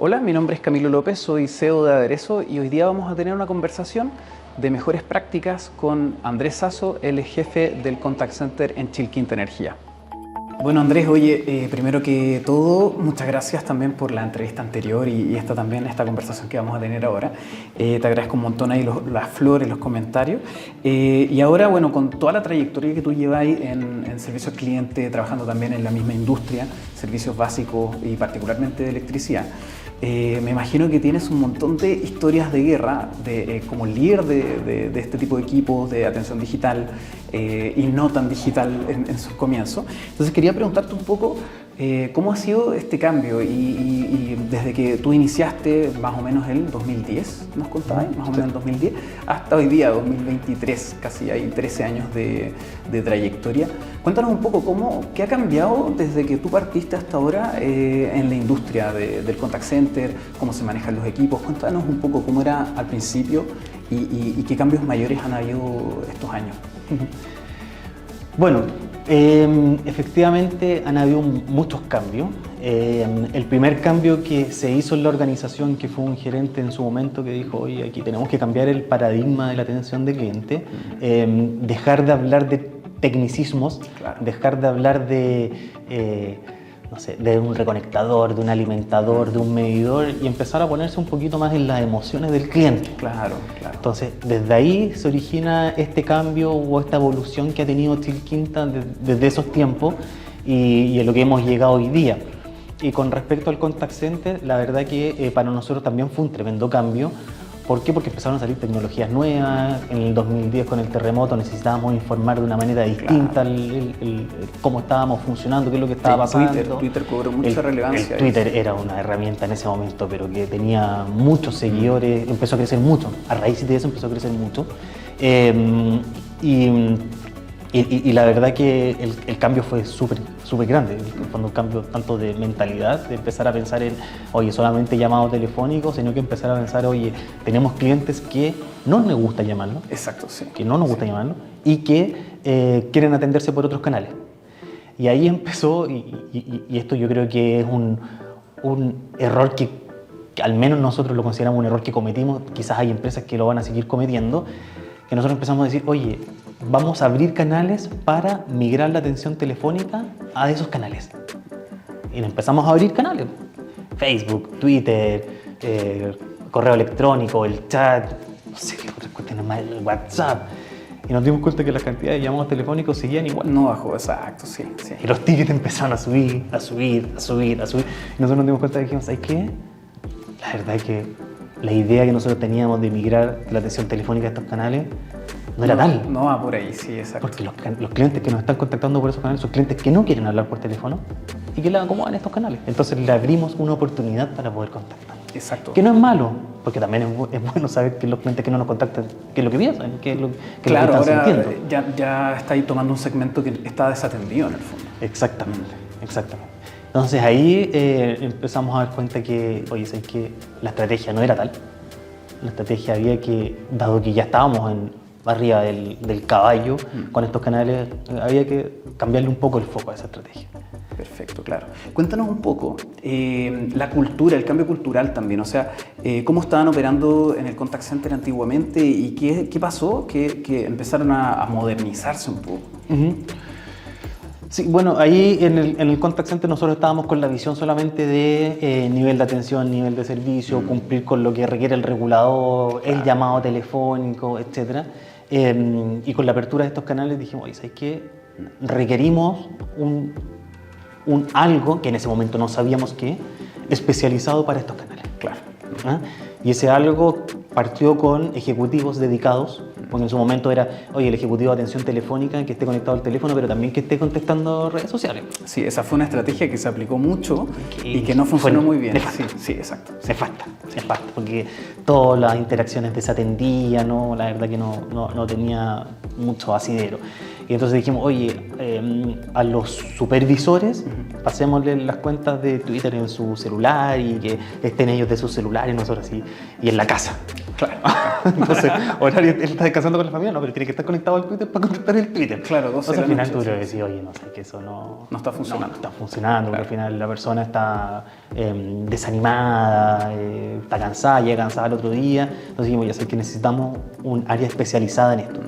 Hola, mi nombre es Camilo López, soy CEO de Aderezo y hoy día vamos a tener una conversación de mejores prácticas con Andrés Sasso, el jefe del Contact Center en Chilquinta Energía. Bueno, Andrés, oye, primero que todo, muchas gracias también por la entrevista anterior y esta conversación que vamos a tener ahora. Te agradezco un montón ahí las flores, los comentarios. Y ahora, bueno, con toda la trayectoria que tú lleváis en servicio al cliente, trabajando también en la misma industria, servicios básicos y particularmente de electricidad, me imagino que tienes un montón de historias de guerra como líder de este tipo de equipos de atención digital y no tan digital en sus comienzos. Entonces quería preguntarte un poco cómo ha sido este cambio y desde que tú iniciaste más o menos el 2010, nos contabas, más o menos el 2010, hasta hoy día, 2023, casi hay 13 años de trayectoria. Cuéntanos un poco qué ha cambiado desde que tú partiste hasta ahora en la industria del contact center, cómo se manejan los equipos. Cuéntanos un poco cómo era al principio y qué cambios mayores han habido estos años. Bueno, efectivamente han habido muchos cambios. El primer cambio que se hizo en la organización, que fue un gerente en su momento que dijo, oye, aquí tenemos que cambiar el paradigma de la atención de cliente, dejar de hablar de tecnicismos, claro, dejar de hablar de, no sé, de un reconectador, de un alimentador, de un medidor y empezar a ponerse un poquito más en las emociones del cliente. Claro, claro. Entonces, desde ahí se origina este cambio o esta evolución que ha tenido Chilquinta desde esos tiempos y en lo que hemos llegado hoy día. Y con respecto al contact center, la verdad que para nosotros también fue un tremendo cambio. ¿Por qué? Porque empezaron a salir tecnologías nuevas. En el 2010 con el terremoto necesitábamos informar de una manera distinta, claro, cómo estábamos funcionando, qué es lo que estaba pasando. Twitter cobró mucha relevancia. Twitter era una herramienta en ese momento, pero que tenía muchos seguidores, empezó a crecer mucho. A raíz de eso empezó a crecer mucho. Y la verdad que el cambio fue súper grande, cuando un cambio tanto de mentalidad, de empezar a pensar en, oye, solamente llamados telefónicos, sino que empezar a pensar, oye, tenemos clientes que no nos gusta llamarlos, exacto, sí, que no nos gusta llamarlos y que quieren atenderse por otros canales. Y ahí empezó, y esto yo creo que es un error que al menos nosotros lo consideramos un error que cometimos, quizás hay empresas que lo van a seguir cometiendo, que nosotros empezamos a decir, oye, vamos a abrir canales para migrar la atención telefónica a esos canales. Y empezamos a abrir canales. Facebook, Twitter, correo electrónico, el chat, no sé qué otras cuestiones más, el WhatsApp. Y nos dimos cuenta que la cantidad de llamados telefónicos seguían igual. No bajó, exacto, sí. Y los tickets empezaron a subir. Y nosotros nos dimos cuenta y dijimos, ¿sabes qué? La verdad es que la idea que nosotros teníamos de migrar la atención telefónica a estos canales no era tal. No va por ahí, sí, exacto. Porque los clientes que nos están contactando por esos canales son clientes que no quieren hablar por teléfono y que le acomodan estos canales. Entonces le abrimos una oportunidad para poder contactar. Exacto. Que no es malo, porque también es bueno saber que los clientes que no nos contactan, qué es lo que piensan, qué es lo que claro, están ahora sintiendo. ya está ahí tomando un segmento que está desatendido en el fondo. Exactamente. Entonces ahí empezamos a dar cuenta que, oye, ¿sabes qué? La estrategia no era tal. La estrategia había que, dado que ya estábamos arriba del caballo con estos canales, había que cambiarle un poco el foco a esa estrategia. Perfecto, claro. Cuéntanos un poco la cultura, el cambio cultural también, o sea, cómo estaban operando en el contact center antiguamente y qué pasó que empezaron a modernizarse un poco. Sí, bueno, ahí en el contact center nosotros estábamos con la visión solamente de nivel de atención, nivel de servicio, cumplir con lo que requiere el regulador, el llamado telefónico, etc. Y con la apertura de estos canales dijimos, oye, ¿sabes qué? Requerimos un algo, que en ese momento no sabíamos qué, especializado para estos canales. Claro. ¿Ah? Y ese algo partió con ejecutivos dedicados, porque en su momento era, oye, el ejecutivo de atención telefónica que esté conectado al teléfono, pero también que esté contestando redes sociales. Sí, esa fue una estrategia que se aplicó mucho y que no funcionó muy bien. Sí, exacto. Se falta, porque todas las interacciones desatendían, ¿no? La verdad que no tenía mucho asidero. Y entonces dijimos, oye, a los supervisores pasémosle las cuentas de Twitter en su celular y que estén ellos de su celular y nosotros así, y en la casa. Claro. Entonces, horario, él está descansando con la familia, no, pero tiene que estar conectado al Twitter para contestar el Twitter. Claro, 12 Entonces, al de la final noche, tú le sí. decís, oye, no sé, que eso no está funcionando. No está funcionando, Claro. porque al final la persona está desanimada, está cansada, llega cansada el otro día. Entonces dijimos, ya sé que necesitamos un área especializada en esto.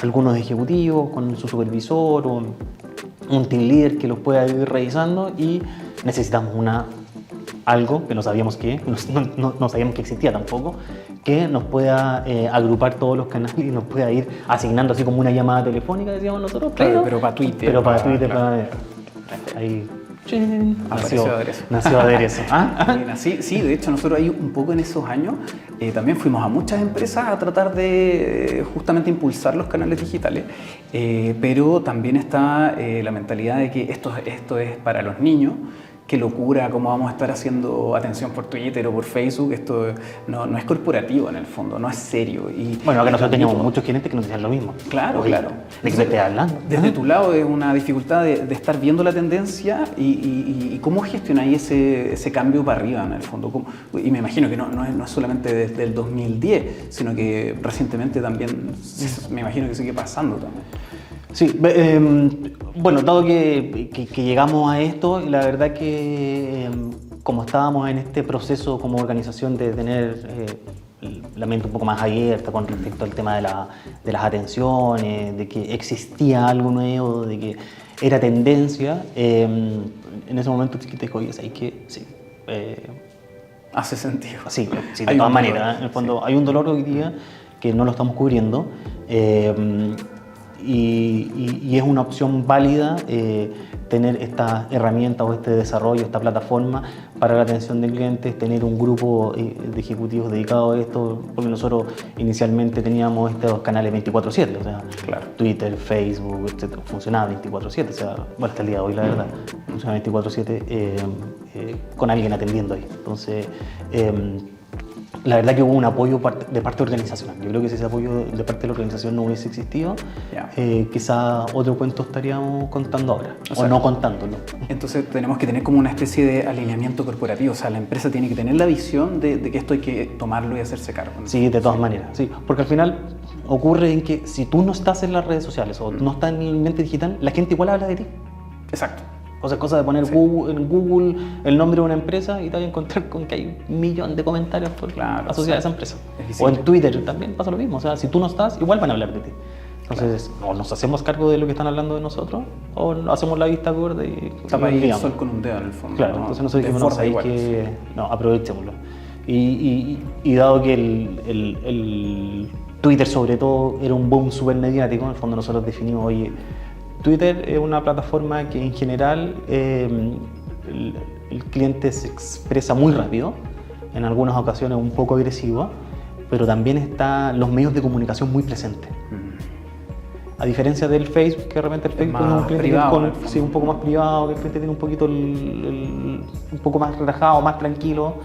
Algunos ejecutivos con su supervisor, un team leader que los pueda ir revisando, y necesitamos algo que no sabíamos no sabíamos que existía tampoco, que nos pueda agrupar todos los canales y nos pueda ir asignando así como una llamada telefónica, decíamos nosotros, Claro, pero para Twitter. pero para Twitter, claro. ahí ¡chin! Apareció Aderezo. Nació Aderezo. ¿Ah? Mira, sí, de hecho nosotros ahí un poco en esos años también fuimos a muchas empresas a tratar de justamente impulsar los canales digitales, pero también está la mentalidad de que esto es para los niños. Qué locura, cómo vamos a estar haciendo atención por Twitter o por Facebook, esto no es corporativo en el fondo, no es serio. Bueno, acá nosotros teníamos muchos clientes que nos decían lo mismo. Claro, Oye, claro. ¿de qué me estás hablando? Desde tu lado es una dificultad de estar viendo la tendencia y cómo gestionáis ese cambio para arriba en el fondo. Y me imagino que no es solamente desde el 2010, sino que recientemente también me imagino que sigue pasando también. Sí, bueno, dado que llegamos a esto, la verdad que como estábamos en este proceso como organización de tener la mente un poco más abierta con respecto al tema de las atenciones, de que existía algo nuevo, de que era tendencia, en ese momento te dijo, oye, ¿sabes qué? Sí. Hace sentido. Sí, de todas maneras, en el fondo sí. Hay un dolor hoy día que no lo estamos cubriendo. Y es una opción válida tener esta herramienta o este desarrollo, esta plataforma para la atención de clientes, tener un grupo de ejecutivos dedicados a esto, porque nosotros inicialmente teníamos estos canales 24/7, o sea, claro. Twitter, Facebook, etc. Funcionaba 24/7, o sea, bueno, hasta el día de hoy la verdad, funciona 24/7 con alguien atendiendo ahí. Entonces, la verdad que hubo un apoyo de parte organizacional. Yo creo que si ese apoyo de parte de la organización no hubiese existido, quizá otro cuento estaríamos contando ahora, o no contándolo. Entonces tenemos que tener como una especie de alineamiento corporativo, o sea, la empresa tiene que tener la visión de que esto hay que tomarlo y hacerse cargo, ¿no? Sí, de todas maneras, sí, porque al final ocurre en que si tú no estás en las redes sociales o no estás en el ambiente digital, la gente igual habla de ti. Exacto. O sea, cosa de poner en Google el nombre de una empresa y te vas a encontrar con que hay 1 millón de comentarios asociados a esa empresa. O en Twitter también pasa lo mismo. O sea, si tú no estás, igual van a hablar de ti. Entonces, o nos hacemos cargo de lo que están hablando de nosotros, o hacemos la vista gorda y tapa ahí el sol con un dedo en el fondo. Claro, ¿no? Entonces nosotros dijimos, no, hay que... No, aprovechémoslo. Y dado que el Twitter, sobre todo, era un boom súper mediático, en el fondo nosotros definimos, oye, Twitter es una plataforma que en general el cliente se expresa muy rápido, en algunas ocasiones un poco agresivo, pero también están los medios de comunicación muy presentes. A diferencia del Facebook, que de repente el Facebook es un cliente privado, sí, un poco más privado, que el cliente tiene un poquito un poco más relajado, más tranquilo,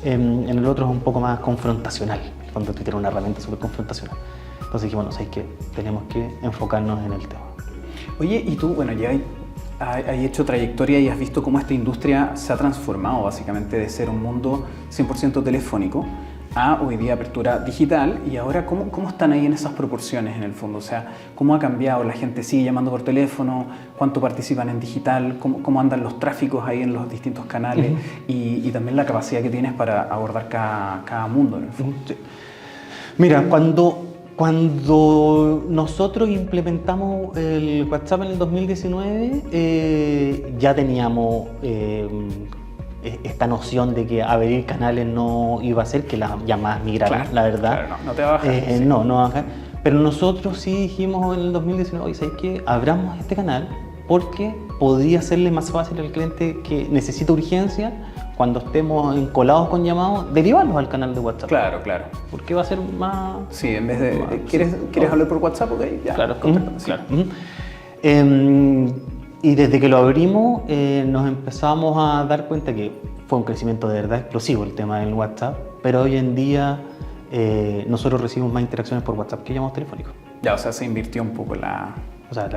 en el otro es un poco más confrontacional, cuando Twitter es una herramienta súper confrontacional. Entonces dijimos, bueno, ¿sabes qué? Tenemos que enfocarnos en el tema. Oye, y tú, bueno, ya has hecho trayectoria y has visto cómo esta industria se ha transformado básicamente de ser un mundo 100% telefónico a hoy día apertura digital, y ahora ¿cómo están ahí en esas proporciones en el fondo? O sea, ¿cómo ha cambiado? ¿La gente sigue llamando por teléfono? ¿Cuánto participan en digital? ¿Cómo andan los tráficos ahí en los distintos canales? Y también la capacidad que tienes para abordar cada mundo en el fondo. Sí. Mira, cuando nosotros implementamos el WhatsApp en el 2019, ya teníamos esta noción de que abrir canales no iba a hacer que las llamadas migraran, la verdad. Claro, no te va a bajar. Sí. No va a bajar. Pero nosotros sí dijimos en el 2019, ¿sabes qué? Abramos este canal porque podría hacerle más fácil al cliente que necesita urgencia, cuando estemos encolados con llamados, derivarlos al canal de WhatsApp. Claro. Porque va a ser más... Sí, en vez de... ¿Quieres hablar por WhatsApp? Ok, ya. Claro, claro. Y desde que lo abrimos, nos empezamos a dar cuenta que fue un crecimiento de verdad explosivo el tema del WhatsApp, pero hoy en día nosotros recibimos más interacciones por WhatsApp que llamados telefónicos. Ya, o sea, se invirtió un poco la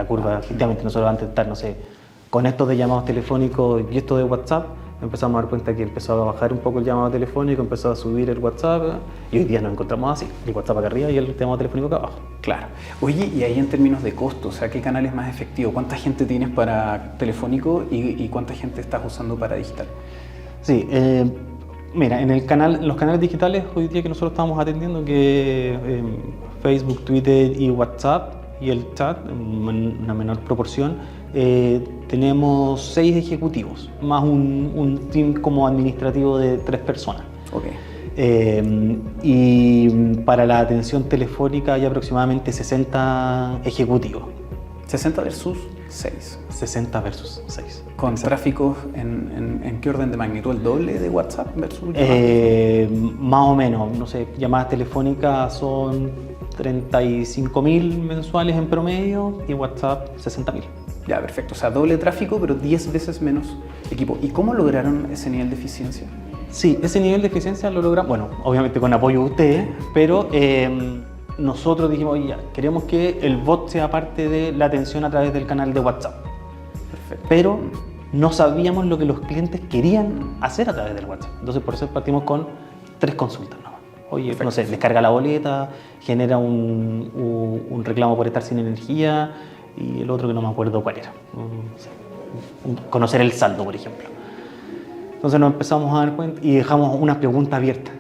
curva. Efectivamente, nosotros antes de estar, no sé, con esto de llamados telefónicos y esto de WhatsApp, empezamos a dar cuenta que empezó a bajar un poco el llamado telefónico, empezó a subir el WhatsApp y hoy día nos encontramos así, el WhatsApp acá arriba y el llamado telefónico acá abajo. Claro. Oye, y ahí en términos de costo, o sea, ¿qué canal es más efectivo? ¿Cuánta gente tienes para telefónico y cuánta gente estás usando para digital? Sí, mira, en los canales digitales hoy día que nosotros estamos atendiendo, que Facebook, Twitter y WhatsApp y el chat, en una menor proporción, tenemos 6 ejecutivos, más un team como administrativo de 3 personas. Okay. Y para la atención telefónica hay aproximadamente 60 ejecutivos. 60 versus 6. 60 versus 6. ¿Con tráficos en qué orden de magnitud? ¿El doble de WhatsApp versus más o menos, no sé, llamadas telefónicas son 35.000 mensuales en promedio y WhatsApp 60.000. Ya, perfecto. O sea, doble tráfico, pero 10 veces menos equipo. ¿Y cómo lograron ese nivel de eficiencia? Sí, ese nivel de eficiencia lo logramos, bueno, obviamente con apoyo de ustedes, pero nosotros dijimos, oye, ya, queremos que el bot sea parte de la atención a través del canal de WhatsApp. Perfecto. Pero no sabíamos lo que los clientes querían hacer a través del WhatsApp. Entonces, por eso partimos con 3 consultas nomás. Oye, perfecto. No sé, descarga la boleta, genera un reclamo por estar sin energía y el otro que no me acuerdo cuál era. Conocer el saldo, por ejemplo. Entonces nos empezamos a dar cuenta y dejamos una pregunta abierta.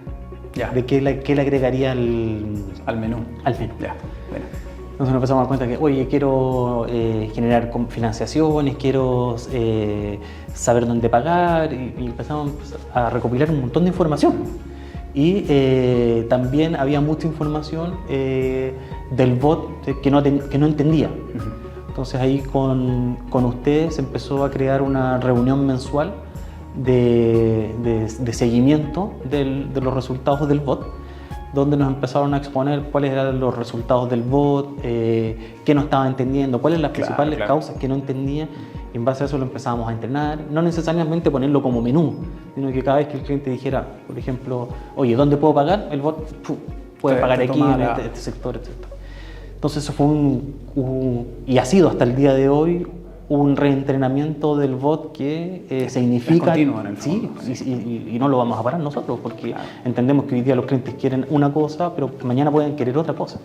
Ya. De qué le agregaría al menú. Ya. Bueno. Entonces nos empezamos a dar cuenta que, oye, quiero generar financiaciones, quiero saber dónde pagar y empezamos a recopilar un montón de información. Y también había mucha información del bot que no entendía. Entonces ahí con ustedes se empezó a crear una reunión mensual de seguimiento de los resultados del bot, donde nos empezaron a exponer cuáles eran los resultados del bot, qué no estaba entendiendo, cuáles eran las principales causas que no entendía, y en base a eso lo empezábamos a entrenar, no necesariamente ponerlo como menú, sino que cada vez que el cliente dijera, por ejemplo, oye, ¿dónde puedo pagar? El bot puede pagar aquí, en este sector, etc. Entonces eso fue y ha sido hasta el día de hoy un reentrenamiento del bot que significa... Es continuo en el fondo. Sí, y no lo vamos a parar nosotros, porque entendemos que hoy día los clientes quieren una cosa, pero mañana pueden querer otra cosa.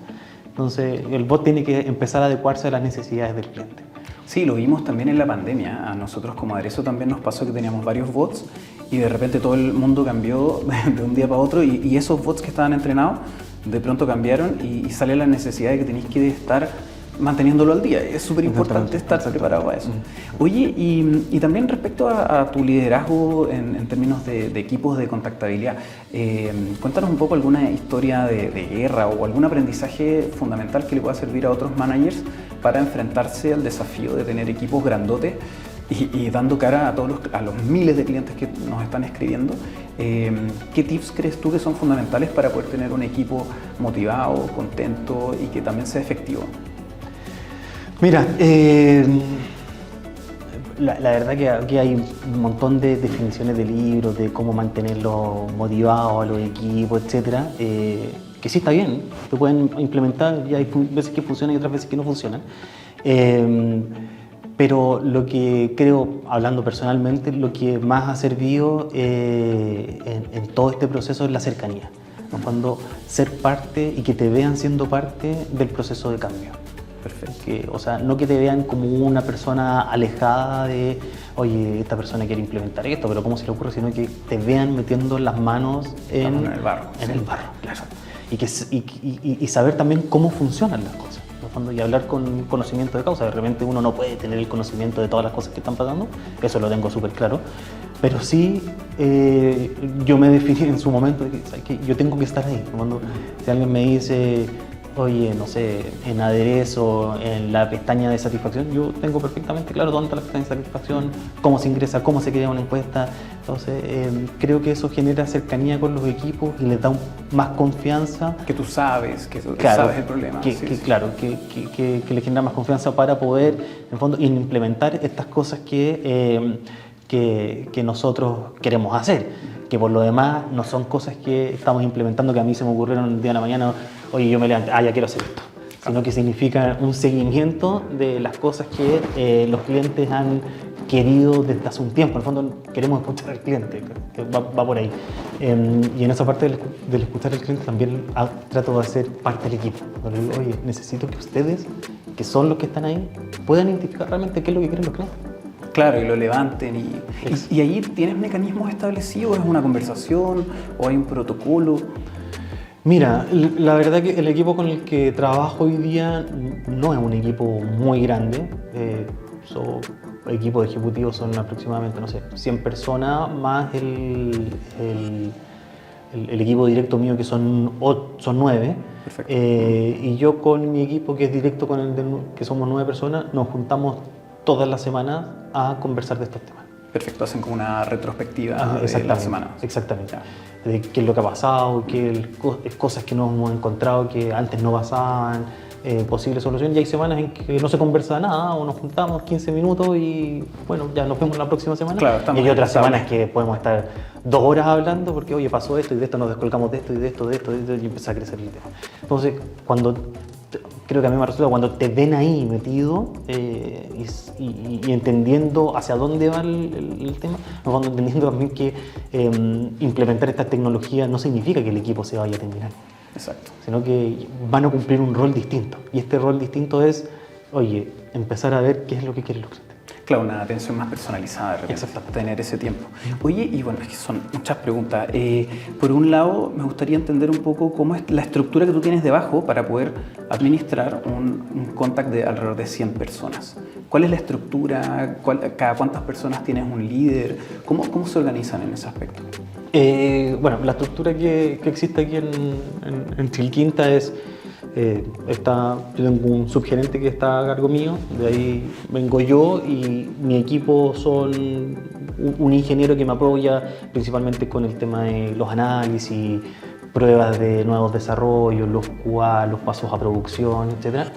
Entonces el bot tiene que empezar a adecuarse a las necesidades del cliente. Sí, lo vimos también en la pandemia. A nosotros como Aderezo también nos pasó que teníamos varios bots y de repente todo el mundo cambió de un día para otro y esos bots que estaban entrenados de pronto cambiaron y sale la necesidad de que tenéis que estar manteniéndolo al día. Es súper importante estar preparado para eso. Oye, y también respecto a tu liderazgo en términos de equipos de contactabilidad, cuéntanos un poco alguna historia de guerra o algún aprendizaje fundamental que le pueda servir a otros managers para enfrentarse al desafío de tener equipos grandotes y dando cara a los miles de clientes que nos están escribiendo. ¿Qué tips crees tú que son fundamentales para poder tener un equipo motivado, contento y que también sea efectivo? Mira, la verdad que aquí hay un montón de definiciones de libros, de cómo mantenerlos motivados a los equipos, etcétera, que sí está bien, se pueden implementar y hay veces que funcionan y otras veces que no funcionan. Pero lo que creo, hablando personalmente, lo que más ha servido en todo este proceso es la cercanía. Cuando ser parte y que te vean siendo parte del proceso de cambio. Perfecto. O sea, no que te vean como una persona alejada de, oye, esta persona quiere implementar esto, pero ¿cómo se le ocurre? Sino que te vean metiendo las manos en el barro. En el barro, claro. Y saber también cómo funcionan las cosas. Y hablar con conocimiento de causa. De repente uno no puede tener el conocimiento de todas las cosas que están pasando, eso lo tengo súper claro. Pero sí, yo me definí en su momento de que yo tengo que estar ahí. Cuando si alguien me dice, oye, no sé, en Aderezo, en la pestaña de satisfacción, yo tengo perfectamente claro dónde está la pestaña de satisfacción, cómo se ingresa, cómo se crea una encuesta. Entonces, creo que eso genera cercanía con los equipos y les da más confianza. Que tú sabes, que claro, sabes el problema. Claro, que les genera más confianza para poder, en el fondo, implementar estas cosas que nosotros queremos hacer. Que por lo demás no son cosas que estamos implementando que a mí se me ocurrieron el día de la mañana, oye, yo me levanté, ya quiero hacer esto. Sino que significa un seguimiento de las cosas que los clientes han querido desde hace un tiempo. En el fondo queremos escuchar al cliente, que va por ahí. Y en esa parte del escuchar al cliente también trato de hacer parte del equipo. Donde digo, oye, necesito que ustedes, que son los que están ahí, puedan identificar realmente qué es lo que quieren los clientes. Claro, y lo levanten. ¿Y ahí tienes mecanismos establecidos? ¿Es una conversación o hay un protocolo? Mira, la verdad que el equipo con el que trabajo hoy día no es un equipo muy grande. Equipos ejecutivos son aproximadamente, no sé, 100 personas más el equipo directo mío que son 9. Perfecto. Y yo con mi equipo que es directo con que somos 9 personas, nos juntamos todas las semanas a conversar de estos temas. Perfecto, hacen como una retrospectiva de la semana. Exactamente. De qué es lo que ha pasado, qué cosas que no hemos encontrado que antes no pasaban, posibles soluciones. Y hay semanas en que no se conversa nada o nos juntamos 15 minutos y bueno, ya nos vemos la próxima semana. Claro, y hay otras semanas que podemos estar 2 horas hablando porque, oye, pasó esto y de esto nos descolgamos de esto y de esto y empieza a crecer el tema. Entonces, creo que a mí me resulta cuando te ven ahí metido y entendiendo hacia dónde va el tema, cuando entendiendo también que implementar esta tecnología no significa que el equipo se vaya a terminar. Exacto. Sino que van a cumplir un rol distinto. Y este rol distinto es, oye, empezar a ver qué es lo que quieren los clientes. Claro, una atención más personalizada, de repente, tener ese tiempo. Oye, y bueno, es que son muchas preguntas. Por un lado, me gustaría entender un poco cómo es la estructura que tú tienes debajo para poder administrar un contact de alrededor de 100 personas. ¿Cuál es la estructura? ¿Cada cuántas personas tienes un líder? ¿Cómo se organizan en ese aspecto? Bueno, la estructura que existe aquí en Chilquinta es... yo tengo un subgerente que está a cargo mío, de ahí vengo yo y mi equipo son un ingeniero que me apoya principalmente con el tema de los análisis, pruebas de nuevos desarrollos, los QA, los pasos a producción, etc.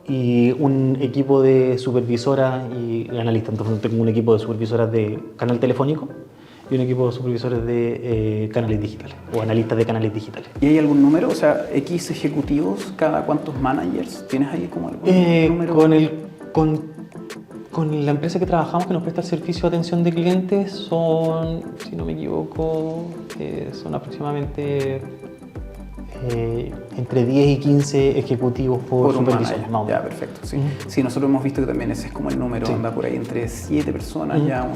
Y un equipo de supervisoras y analistas. Entonces tengo un equipo de supervisoras de canal telefónico y un equipo de supervisores de canales digitales o analistas de canales digitales. ¿Y hay algún número? O sea, X ejecutivos, ¿cada cuántos managers? ¿Tienes ahí como algún número? Con la empresa que trabajamos que nos presta el servicio de atención de clientes son, si no me equivoco, son aproximadamente entre 10 y 15 ejecutivos por supervisor. Ya, perfecto. Sí. Sí, nosotros hemos visto que también ese es como el número, anda por ahí entre 7 personas ya.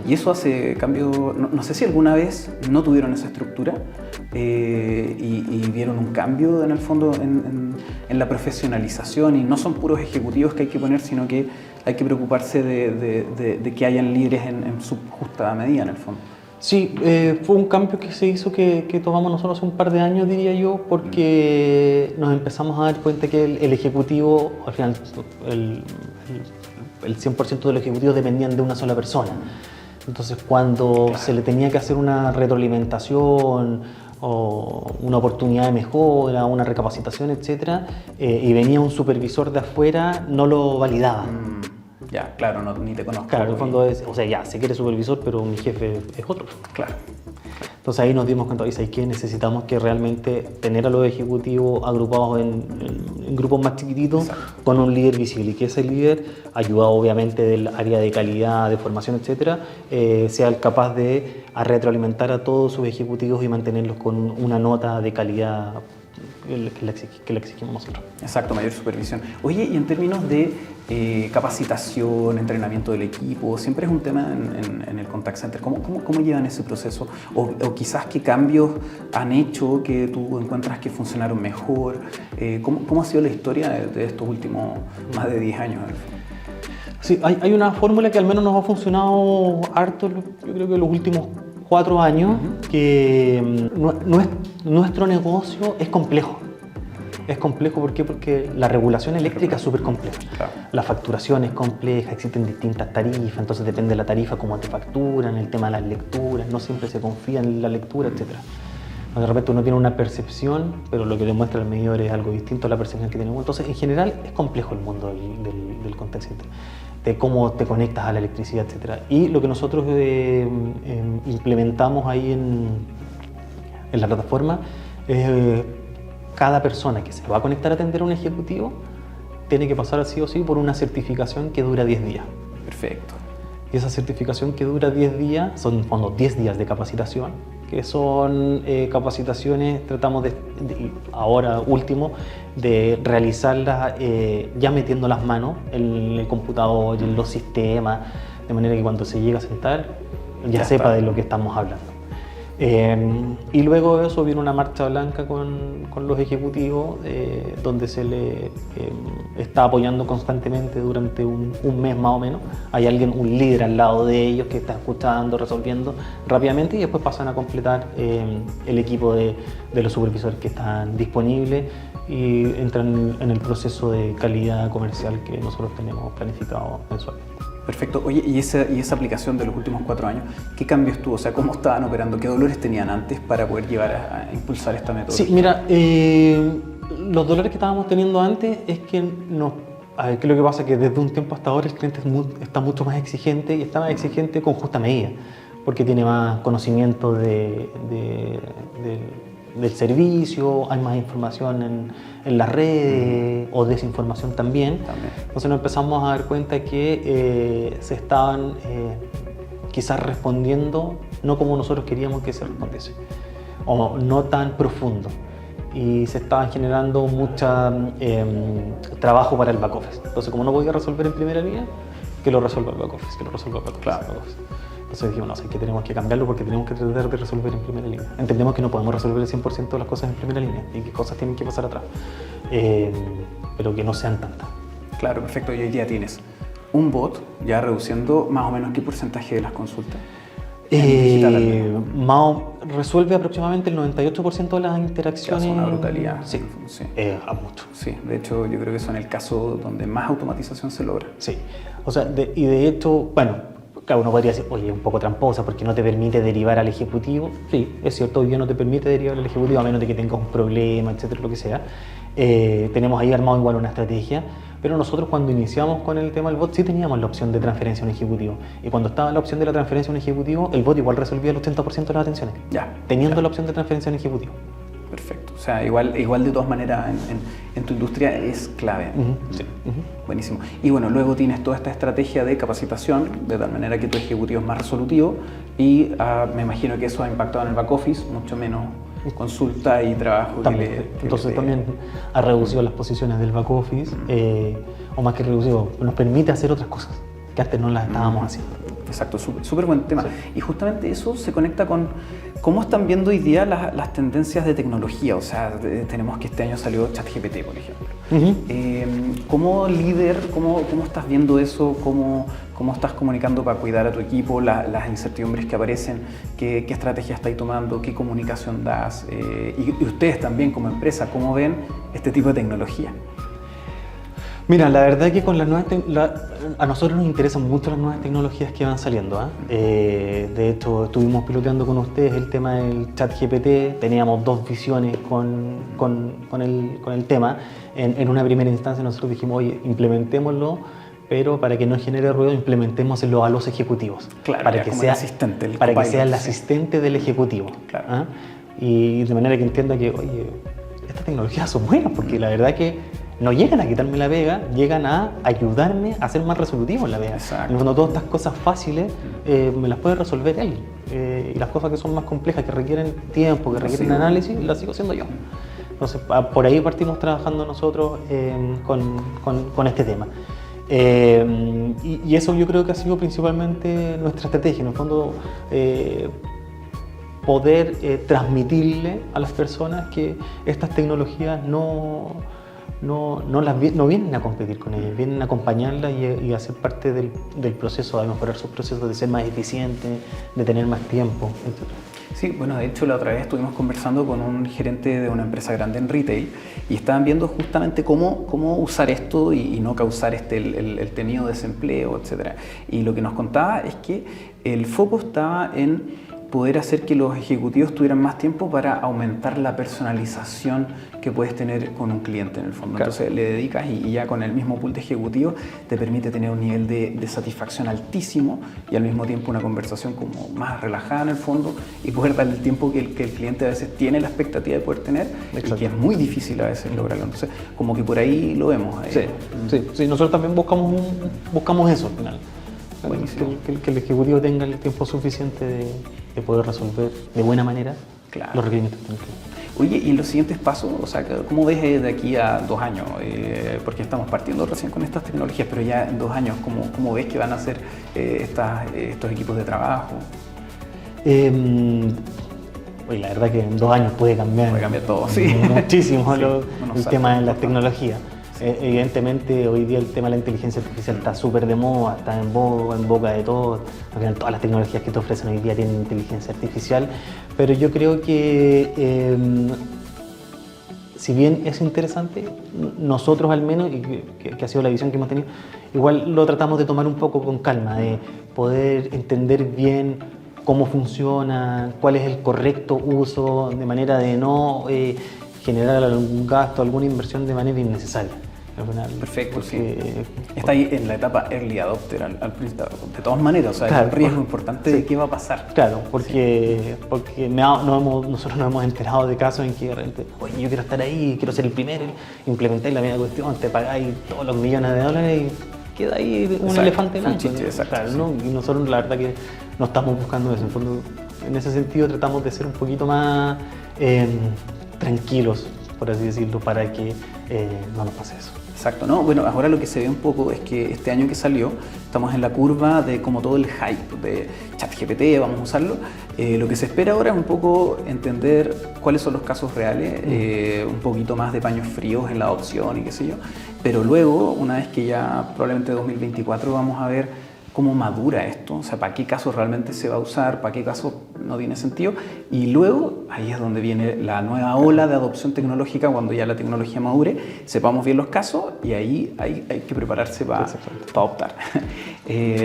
Y eso hace cambio, no sé si alguna vez no tuvieron esa estructura y vieron un cambio en el fondo en la profesionalización, y no son puros ejecutivos que hay que poner, sino que hay que preocuparse de que hayan líderes en su justa medida en el fondo. Sí, fue un cambio que se hizo que tomamos nosotros hace un par de años, diría yo, porque nos empezamos a dar cuenta que el ejecutivo, al final, el 100% de los ejecutivos dependían de una sola persona. Entonces, cuando se le tenía que hacer una retroalimentación o una oportunidad de mejora, una recapacitación, etc., y venía un supervisor de afuera, no lo validaba. Ya, claro, ni te conozco. Claro, en el fondo es, o sea, ya, sé que eres supervisor, pero mi jefe es otro. Claro. Entonces ahí nos dimos cuenta, ¿sabes qué? Necesitamos que realmente tener a los ejecutivos agrupados en grupos más chiquititos. Exacto. Con un líder visible, y que ese líder, ayudado obviamente del área de calidad, de formación, etcétera, sea capaz de retroalimentar a todos sus ejecutivos y mantenerlos con una nota de calidad que le exigimos nosotros. Exacto, mayor supervisión. Oye, y en términos de capacitación, entrenamiento del equipo, siempre es un tema en el contact center. ¿Cómo llevan ese proceso? O quizás qué cambios han hecho que tú encuentras que funcionaron mejor. ¿Cómo ha sido la historia de estos últimos más de 10 años? Sí, hay una fórmula que al menos nos ha funcionado harto, yo creo que los últimos 4 años, que nuestro negocio es complejo. Es complejo, ¿por qué? Porque la regulación eléctrica es súper compleja. Claro. La facturación es compleja, existen distintas tarifas, entonces depende de la tarifa, cómo te facturan, el tema de las lecturas, no siempre se confía en la lectura, etc. De repente uno tiene una percepción, pero lo que demuestra el medidor es algo distinto a la percepción que tenemos. Entonces, en general, es complejo el mundo del contact center, de cómo te conectas a la electricidad, etc. Y lo que nosotros implementamos ahí en la plataforma es cada persona que se va a conectar a atender a un ejecutivo tiene que pasar sí o sí por una certificación que dura 10 días. Perfecto. Y esa certificación que dura 10 días, son en fondo 10 días de capacitación, que son capacitaciones, tratamos ahora último, de realizarlas ya metiendo las manos en el computador y en los sistemas, de manera que cuando se llega a sentar ya sepa de lo que estamos hablando. Y luego de eso viene una marcha blanca con los ejecutivos, donde se le está apoyando constantemente durante un mes más o menos. Hay un líder al lado de ellos que está escuchando, resolviendo rápidamente, y después pasan a completar el equipo de los supervisores que están disponibles y entran en el proceso de calidad comercial que nosotros tenemos planificado mensualmente. Perfecto. Oye, ¿y esa aplicación de los últimos 4 años, qué cambios tuvo? O sea, ¿cómo estaban operando? ¿Qué dolores tenían antes para poder llevar a impulsar esta metodología? Sí, mira, los dolores que estábamos teniendo antes es que ¿qué es lo que pasa? Que desde un tiempo hasta ahora el cliente está mucho más exigente, y está más exigente con justa medida, porque tiene más conocimiento del servicio, hay más información en las redes o desinformación también. Entonces nos empezamos a dar cuenta que se estaban quizás respondiendo no como nosotros queríamos que se respondiese, o no tan profundo, y se estaban generando mucho trabajo para el back office. Entonces, como no podía resolver en primera línea, que lo resuelva el back office, que lo resuelva el back office. Claro. Entonces dijimos, no, es que tenemos que cambiarlo porque tenemos que tratar de resolver en primera línea. Entendemos que no podemos resolver el 100% de las cosas en primera línea y que cosas tienen que pasar atrás, pero que no sean tantas. Claro, perfecto. Y hoy día tienes un bot ya reduciendo más o menos qué porcentaje de las consultas. Resuelve aproximadamente el 98% de las interacciones. Es una brutalidad. Sí, a mucho. Sí, de hecho yo creo que son el caso donde más automatización se logra. Sí, o sea, y de hecho, bueno, claro, uno podría decir, oye, un poco tramposa porque no te permite derivar al ejecutivo. Sí, es cierto, hoy día no te permite derivar al ejecutivo a menos de que tengas un problema, etcétera, lo que sea. Tenemos ahí armado igual una estrategia, pero nosotros cuando iniciamos con el tema del bot sí teníamos la opción de transferencia a un ejecutivo. Y cuando estaba la opción de la transferencia a un ejecutivo, el bot igual resolvía el 80% de las atenciones. Teniendo la opción de transferencia a un ejecutivo. Perfecto. O sea, igual de todas maneras en tu industria es clave. Sí. Buenísimo. Y bueno, luego tienes toda esta estrategia de capacitación, de tal manera que tu ejecutivo es más resolutivo, y me imagino que eso ha impactado en el back office, mucho menos consulta y trabajo. Entonces también ha reducido las posiciones del back office, o más que reducido, nos permite hacer otras cosas que antes no las estábamos haciendo. Exacto, súper buen tema. Sí. Y justamente eso se conecta con cómo están viendo hoy día las tendencias de tecnología. O sea, tenemos que este año salió ChatGPT, por ejemplo. Como líder, ¿cómo estás viendo eso? ¿Cómo estás comunicando para cuidar a tu equipo? Las incertidumbres que aparecen, ¿qué estrategia estáis tomando? ¿Qué comunicación das? Y ustedes también como empresa, ¿cómo ven este tipo de tecnología? Mira, la verdad es que con a nosotros nos interesan mucho las nuevas tecnologías que van saliendo. De hecho, estuvimos piloteando con ustedes el tema del ChatGPT, teníamos 2 visiones con el tema. En una primera instancia nosotros dijimos, oye, implementémoslo, pero para que no genere ruido, implementémoslo a los ejecutivos. Claro, para que sea el asistente del ejecutivo. Claro. Y de manera que entienda que, oye, estas tecnologías son buenas, porque la verdad que no llegan a quitarme la pega, llegan a ayudarme a ser más resolutivo en la pega. Exacto. Cuando todas estas cosas fáciles me las puede resolver él. Y las cosas que son más complejas, que requieren tiempo, que requieren análisis, las sigo haciendo yo. Entonces, por ahí partimos trabajando nosotros con este tema. Y eso yo creo que ha sido principalmente nuestra estrategia. En el fondo, poder transmitirle a las personas que estas tecnologías no vienen a competir con ellas, vienen a acompañarlas y a ser parte del proceso, de mejorar sus procesos, de ser más eficientes, de tener más tiempo, etc. Sí, bueno, de hecho la otra vez estuvimos conversando con un gerente de una empresa grande en retail y estaban viendo justamente cómo usar esto y no causar el temido desempleo, etc. Y lo que nos contaba es que el foco estaba en poder hacer que los ejecutivos tuvieran más tiempo para aumentar la personalización que puedes tener con un cliente en el fondo. Claro. Entonces le dedicas y ya con el mismo pool de ejecutivos te permite tener un nivel de satisfacción altísimo y al mismo tiempo una conversación como más relajada en el fondo y poder darle el tiempo que el cliente a veces tiene la expectativa de poder tener. Exacto. Y que es muy difícil a veces lograrlo. Entonces como que por ahí lo vemos. Sí, nosotros también buscamos eso al final. Que el ejecutivo tenga el tiempo suficiente de poder resolver de buena manera los requerimientos. Oye, ¿y los siguientes pasos? O sea, ¿cómo ves de aquí a 2 años? Porque estamos partiendo recién con estas tecnologías, pero ya en 2 años, ¿cómo ves que van a ser estos equipos de trabajo? La verdad que en 2 años puede cambiar todo, sí. Muchísimo el tema de la tecnología. Evidentemente hoy día el tema de la inteligencia artificial está súper de moda, está en boca de todos. Al final todas las tecnologías que te ofrecen hoy día tienen inteligencia artificial, pero yo creo que si bien es interesante, nosotros al menos, y que ha sido la visión que hemos tenido, igual lo tratamos de tomar un poco con calma, de poder entender bien cómo funciona, cuál es el correcto uso, de manera de no generar algún gasto, alguna inversión de manera innecesaria. Perfecto, sí. Está ahí en la etapa early adopter al principio, de todas maneras, o sea, claro, es un riesgo importante de qué va a pasar. Claro, porque nosotros nos hemos enterado de casos en que de repente, oye, yo quiero estar ahí, quiero ser el primero, implementáis la misma cuestión, te pagáis todos los millones de dólares y queda ahí un elefante blanco. Claro, ¿no? Y nosotros la verdad que no estamos buscando eso. En ese sentido tratamos de ser un poquito más tranquilos, por así decirlo, para que no nos pase eso. Exacto, ¿no? Bueno, ahora lo que se ve un poco es que este año que salió estamos en la curva de como todo el hype de ChatGPT, vamos a usarlo. Lo que se espera ahora es un poco entender cuáles son los casos reales, un poquito más de paños fríos en la adopción y qué sé yo. Pero luego, una vez que ya probablemente 2024 vamos a ver cómo madura esto, o sea, para qué caso realmente se va a usar, para qué caso no tiene sentido. Y luego, ahí es donde viene la nueva ola de adopción tecnológica, cuando ya la tecnología madure, sepamos bien los casos y ahí hay que prepararse para adoptar.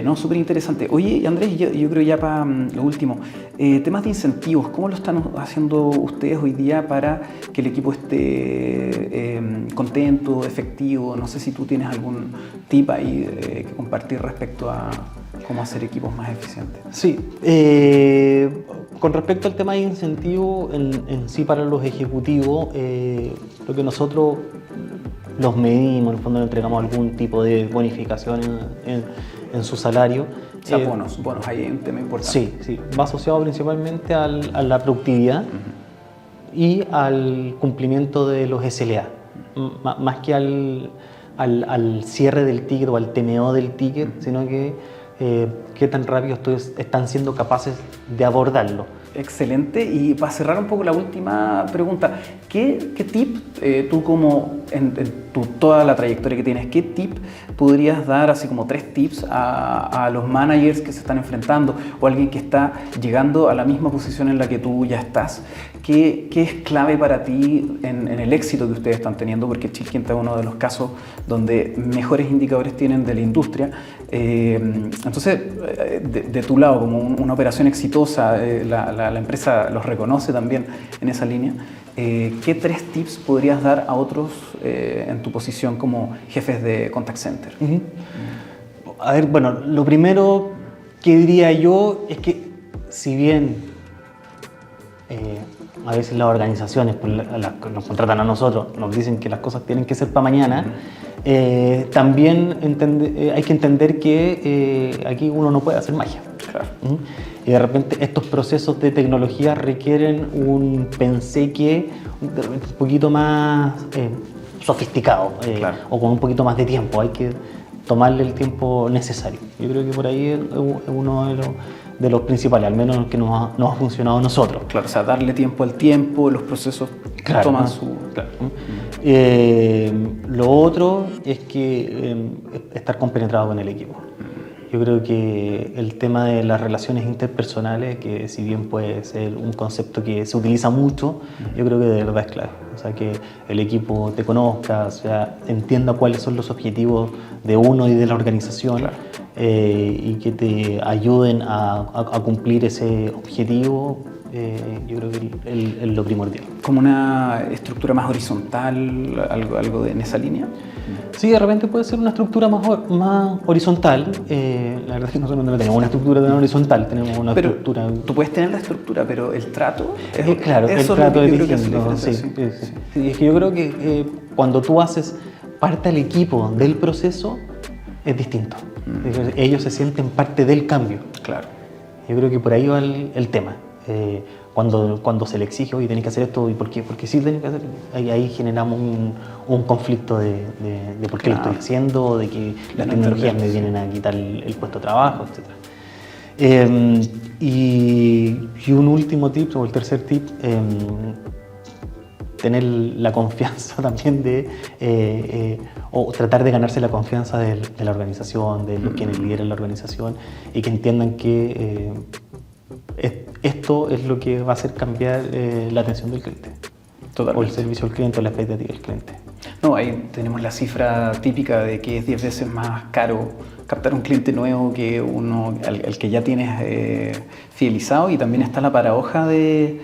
No, súper interesante. Oye, Andrés, yo creo ya para lo último, temas de incentivos, ¿cómo lo están haciendo ustedes hoy día para que el equipo esté contento, efectivo? No sé si tú tienes algún tip ahí que compartir respecto a cómo hacer equipos más eficientes. Sí, con respecto al tema de incentivos en sí para los ejecutivos, lo que nosotros los medimos, en el fondo le entregamos algún tipo de bonificación en su salario. O sea, bonos, ahí hay un tema importante. Sí, va asociado principalmente a la productividad y al cumplimiento de los SLA, más que al cierre del ticket o al TMO del ticket, sino que qué tan rápido están siendo capaces de abordarlo. Excelente. Y para cerrar un poco la última pregunta, ¿qué tip, tú como en toda la trayectoria que tienes, qué tip podrías dar, así como 3 tips a los managers que se están enfrentando o alguien que está llegando a la misma posición en la que tú ya estás? ¿Qué es clave para ti en el éxito que ustedes están teniendo? Porque Chilquinta es uno de los casos donde mejores indicadores tienen de la industria. Entonces, de tu lado, como una operación exitosa, la empresa los reconoce también en esa línea. ¿Qué 3 tips podrías dar a otros en tu posición como jefes de contact center? A ver, bueno, lo primero que diría yo es que si bien a veces las organizaciones nos contratan a nosotros, nos dicen que las cosas tienen que ser para mañana, también hay que entender que aquí uno no puede hacer magia. Claro. Y de repente estos procesos de tecnología requieren un penseque de repente un poquito más sofisticado, claro, o con un poquito más de tiempo. Hay que tomarle el tiempo necesario. Yo creo que por ahí es uno de los principales, al menos que nos ha funcionado a nosotros. Claro, o sea, darle tiempo al tiempo, los procesos toman su... Claro. Lo otro es que estar compenetrado con el equipo. Yo creo que el tema de las relaciones interpersonales, que si bien puede ser un concepto que se utiliza mucho, yo creo que de verdad es clave. O sea, que el equipo te conozca, o sea, entienda cuáles son los objetivos de uno y de la organización. Claro. y que te ayuden a cumplir ese objetivo, yo creo que es lo primordial. ¿Como una estructura más horizontal, algo en esa línea? Sí, de repente puede ser una estructura más horizontal. La verdad es que nosotros no tenemos una estructura tan horizontal, tenemos una estructura... Tú puedes tener la estructura, pero el trato... claro, el trato es distinto. Sí. Es que yo creo que cuando tú haces parte del equipo del proceso, es distinto. Ellos se sienten parte del cambio. Claro. Yo creo que por ahí va el tema. Cuando se le exige, oye, tenés que hacer esto, ¿y por qué? Porque sí tenés que hacer. Ahí generamos un conflicto de por qué lo estoy haciendo, de que las tecnologías me vienen a quitar el puesto de trabajo, etc. Y un último tip, o el tercer tip, tener la confianza también o tratar de ganarse la confianza de la organización, de quienes lideran la organización, y que entiendan que esto es lo que va a hacer cambiar la atención del cliente. Totalmente. O el servicio al cliente o la expectativa del cliente. No, ahí tenemos la cifra típica de que es 10 veces más caro captar un cliente nuevo que uno al que ya tienes fidelizado, y también está la paradoja del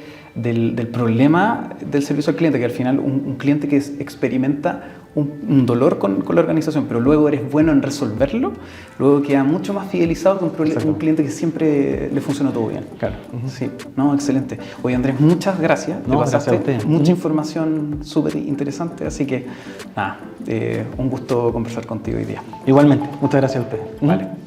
problema del servicio al cliente, que al final un cliente que experimenta un dolor con la organización, pero luego eres bueno en resolverlo, luego queda mucho más fidelizado que un cliente que siempre le funciona todo bien. Claro. Sí, no, excelente. Oye, Andrés, muchas gracias. No, gracias a usted. Mucha información súper interesante, así que nada, un gusto conversar contigo hoy día. Igualmente, muchas gracias a usted. Vale.